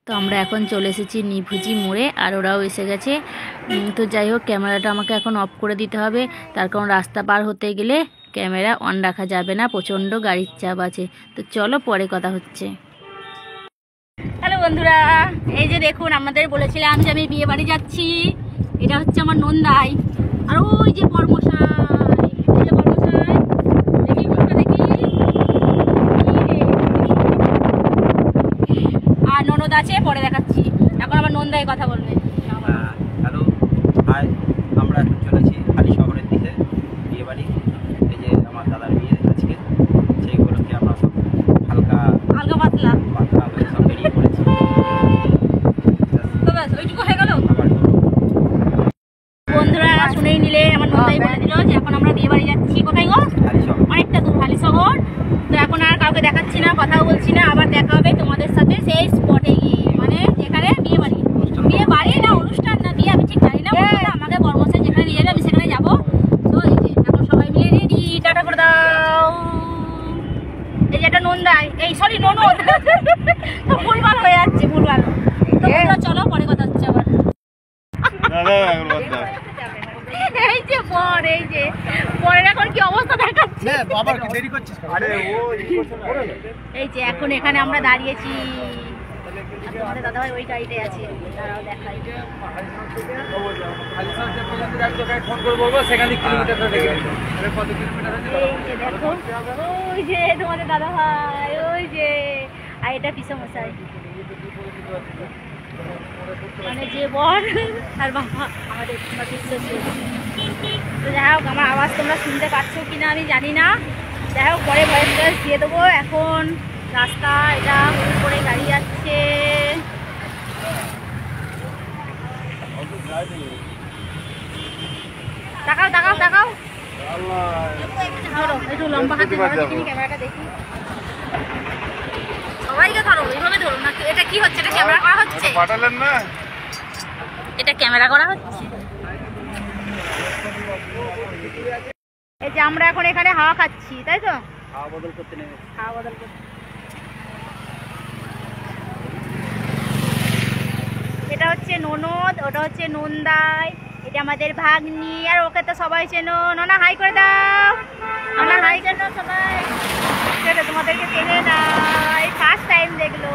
তো আমরা এখন চলে এসেছি নিভুজি মোড়ে, আর ওরাও এসে গেছে। তো যাই হোক, ক্যামেরাটা আমাকে এখন অফ করে দিতে হবে, তার কারণ রাস্তা পার হতে গেলে ক্যামেরা অন রাখা যাবে না, প্রচণ্ড গাড়ির চাপ আছে। তো চলো, পরে কথা হচ্ছে। হ্যালো বন্ধুরা, এই যে দেখুন, আমাদের বলেছিলাম যে আমি বিয়ে বাড়ি যাচ্ছি। এটা হচ্ছে আমার নন্দাই, আর ওই যে বর্মশাই, এই যে বর্মশাই, দেখি মুখটা দেখি। আর ননদ আছে, পরে দেখাচ্ছি। এখন আমার নন্দাই কথা বলবে। Hello, hi. আমরা এখন চলেছি হালি শহরের দিকে বিয়ে বাড়ি। এই যে আমার দাদার বিয়ে আজকে, সেই উপলক্ষে আমরা সব হালকা পাতলা হয়ে সব বেরিয়ে পড়েছি। তো ব্যাস, ওইটুকু হয়ে গেল। বন্ধুরা শুনেই নিলে, আমার নন্দাই বলে দিল যে এখন আমরা বিয়ে বাড়ি যাচ্ছি। কোথায় গো? অনেকটা দূর, হালি শহর। তো এখন আর কাউকে দেখাচ্ছি না, কথাও বলছি না। আবার দেখা হবে তোমাদের সাথে সেই স্পটে গিয়ে, মানে যেখানে বিয়ে বাড়ি না অনুষ্ঠান না বিয়ে, আমি ঠিক জানি না। আমাকে বর্মশাই যেখানে নিয়ে যাবে আমি সেখানে যাবো। তো এই যে এখন সবাই মিলে রেডি, টাটা করে দাও। এই যে এটা নন্দাই, এই সরি ননদ। তো ভুলভাল হয়ে যাচ্ছে, ভুলভাল। তো বন্ধুরা চলো, পরে কথা হচ্ছে আবার। এই যে পর, এই যে পরের এখন কি অবস্থা দেখাচ্ছে। এই যে এখন এখানে আমরা দাঁড়িয়েছি, তোমাদের দাদাভাই ওই গাড়িতে আছে, তারাও দেখাই। এই যে দেখো, ওই যে তোমাদের দাদাভাই, ওই যে, আর এটা পিসমশাই, মানে যে বর আর বাবা আমাদের বিশ্বাসী। তো যাই হোক, আমার আওয়াজ তোমরা শুনতে পাচ্ছ কিনা আমি জানি না। যাই হোক, পরে ভয়েস টয়েস দিয়ে দেবো। এখন রাস্তা এটা করে গাড়ি যাচ্ছে। তাকাও তাকাও তাকাও, ধরো একটু লম্বা হাতে ধরো, দেখি ক্যামেরাটা দেখি। সবাইকে ধরো, এইভাবে ধরো না। এটা কি হচ্ছে? এটা ক্যামেরা করা হচ্ছে? এটা ক্যামেরা করা হচ্ছে। এই যে আমরা এখন এখানে হাওয়া খাচ্ছি, তাই তো? হাওয়া বদল করতে নেবে, হাওয়া বদল করতে। এটা হচ্ছে ননদ, ওটা হচ্ছে নন্দাই, এটা আমাদের ভাগ্নি। আর ওকে তো সবাই চেনো। ননা হাই করে দাও। ননা হাই করে দাও সবাই। তোমাদেরকে চেনে না, এই ফার্স্ট টাইম দেখলো।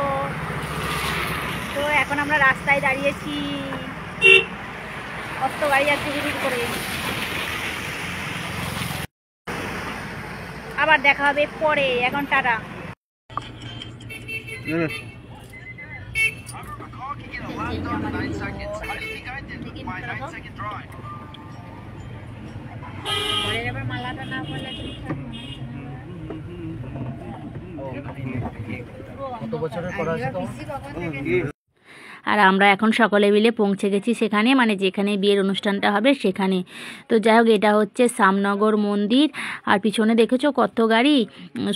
তো এখন আমরা রাস্তায় দাঁড়িয়েছি, অত গাড়ি যাচ্ছে রিপিট করে। আবার দেখা হবে পরে, এখন টাটা। মালাটা না বললে কত বছরের করা আছে তোমার? আর আমরা এখন সকলে মিলে পৌঁছে গেছি সেখানে, মানে যেখানে বিয়ের অনুষ্ঠানটা হবে সেখানে। তো যাই হোক, এটা হচ্ছে শ্যামনগর মন্দির। আর পিছনে দেখেছো কত গাড়ি।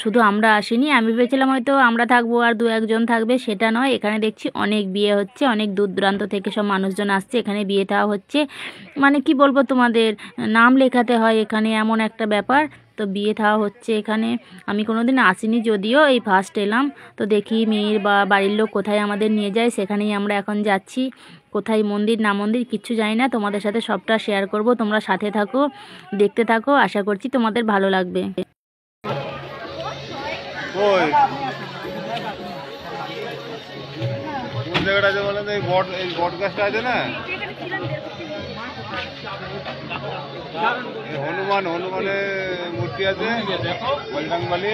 শুধু আমরা আসিনি, আমি ভেবেছিলাম হয়তো আমরা থাকবো আর দু একজন থাকবে, সেটা নয়। এখানে দেখছি অনেক বিয়ে হচ্ছে, অনেক দূর দূরান্ত থেকে সব মানুষজন আসছে, এখানে বিয়ে দেওয়া হচ্ছে। মানে কি বলবো তোমাদের, নাম লেখাতে হয় এখানে, এমন একটা ব্যাপার। তো বিয়ে থাওয়া হচ্ছে এখানে। আমি কোনোদিন আসিনি, যদিও এই ফার্স্ট এলাম। তো দেখি মেয়ের বা বাড়ির লোক কোথায় আমাদের নিয়ে যায়, সেখানেই আমরা এখন যাচ্ছি। কোথায় মন্দির না মন্দির কিচ্ছু জানি না, তোমাদের সাথে সবটা শেয়ার করব। তোমরা সাথে থাকো, দেখতে থাকো, আশা করছি তোমাদের ভালো লাগবে। হনুমানের মূর্তি আছে, বজরংবলী।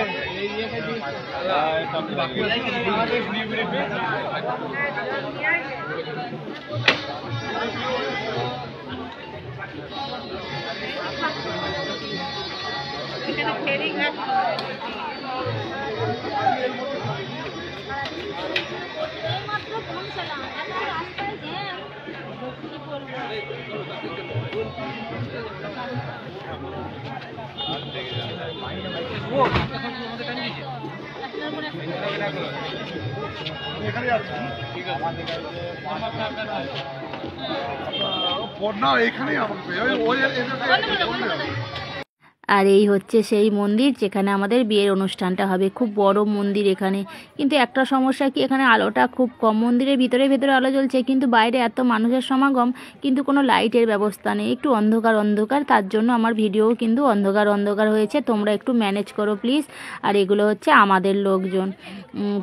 আর এই হচ্ছে সেই মন্দির যেখানে আমাদের বিয়ের অনুষ্ঠানটা হবে। খুব বড় মন্দির এখানে, কিন্তু একটা সমস্যা কি, এখানে আলোটা খুব কম। মন্দিরের ভিতরে ভেতরে আলো জ্বলছে, কিন্তু বাইরে এত মানুষের সমাগম, কিন্তু কোনো লাইটের ব্যবস্থা নেই, একটু অন্ধকার অন্ধকার। তার জন্য আমার ভিডিও কিন্তু অন্ধকার অন্ধকার হয়েছে, তোমরা একটু ম্যানেজ করো প্লিজ। আর এগুলো হচ্ছে আমাদের লোকজন।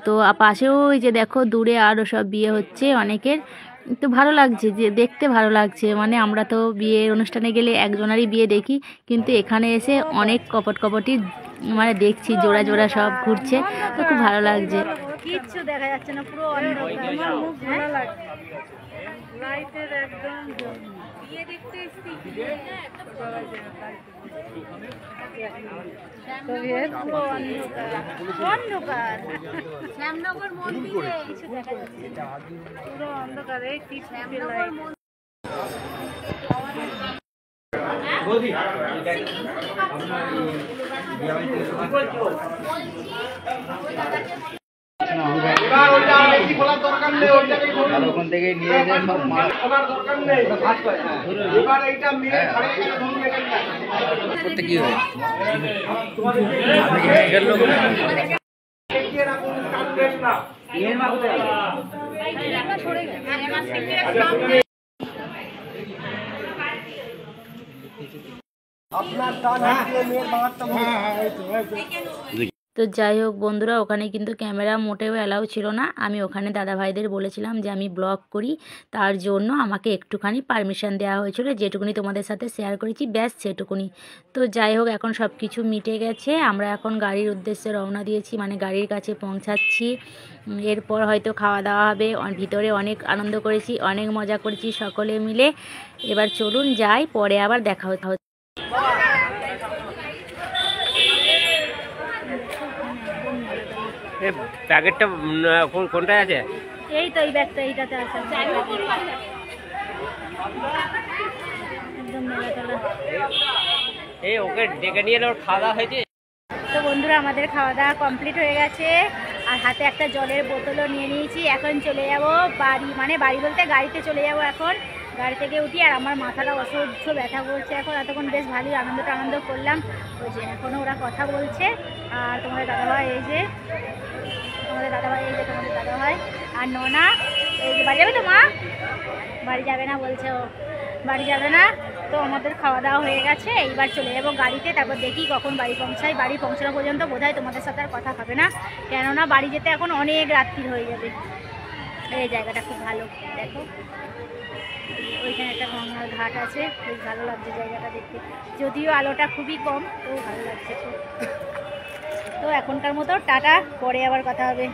তো পাশেও ওই যে দেখো দূরে আরও সব বিয়ে হচ্ছে অনেকের। তো ভালো লাগছে, যে দেখতে ভালো লাগছে। মানে আমরা তো বিয়ের অনুষ্ঠানে গেলে একজনেরই বিয়ে দেখি, কিন্তু এখানে এসে অনেক কপটি মানে দেখছি, জোড়া জোড়া সব ঘুরছে, তো খুব ভালো লাগছে। কিচ্ছু দেখা যাচ্ছে না, পুরো অন্ধকার। লাইটের একদম বিয়ে দেখতে এসেছি। অন্ধকার শ্যামনগর মন্দিরে কিছু দেখা যাচ্ছে না, পুরো অন্ধকারে। ওখান থেকে নিয়ে যায় সব মাল করতে কি হয় তো যাই হোক বন্ধুরা, ওখানে কিন্তু ক্যামেরা মোটেও অ্যালাউ ছিল না। আমি ওখানে দাদা ভাইদের বলেছিলাম যে আমি ব্লগ করি, তার জন্য আমাকে একটুখানি পারমিশন দেওয়া হয়েছিল, যেটুকুনি তোমাদের সাথে শেয়ার করেছি, ব্যাস সেটুকুনি। তো যাই হোক, এখন সব কিছু মিটে গেছে। আমরা এখন গাড়ির উদ্দেশ্যে রওনা দিয়েছি, মানে গাড়ির কাছে পৌঁছাচ্ছি। এরপর হয়তো খাওয়া দাওয়া হবে। ভিতরে অনেক আনন্দ করেছি, অনেক মজা করেছি সকলে মিলে। এবার চলুন যাই, পরে আবার দেখা হচ্ছে। প্যাকেটটা কোনটায় আছে? এই তো এই ব্যাগটা, এইটাতে আছে একদম মেলাতলা। এই ওকে ডেকে নিয়ে এলো, খাওয়া দাওয়া হয়েছে। তো বন্ধুরা, আমাদের খাওয়া দাওয়া কমপ্লিট হয়ে গেছে, আর হাতে একটা জলের বোতলও নিয়ে নিয়েছি। এখন চলে যাব বাড়ি, মানে বাড়ি বলতে গাড়িতে চলে যাব এখন। গাড়ি থেকে উঠি, আর আমার মাথাটা অসহ্য ব্যথা করছে এখন। এতক্ষণ বেশ ভালোই আনন্দ করলাম। ওই যে এখনও ওরা কথা বলছে। আর তোমাদের দাদাভাই এই যে, তোমাদের দাদাভাই আর ননা এই যে। বাড়ি যাবে তো মা? বাড়ি যাবে না বলছে, ও বাড়ি যাবে না। তো আমাদের খাওয়া দাওয়া হয়ে গেছে, এইবার চলে যাবো গাড়িতে। তারপর দেখি কখন বাড়ি পৌঁছাই। বাড়ি পৌঁছানো পর্যন্ত বোধহয় তোমাদের সাথে আর কথা হবে না, কেননা বাড়ি যেতে এখন অনেক রাত্রি হয়ে যাবে। এই জায়গাটা খুব ভালো, দেখো ওইখানে একটা গঙ্গার ঘাট আছে, বেশ ভালো লাগছে জায়গাটা দেখতে। যদিও আলোটা খুবই কম, তো ভালো লাগছে খুব। তো এখনকার মতো টাটা, পরে আবার কথা হবে।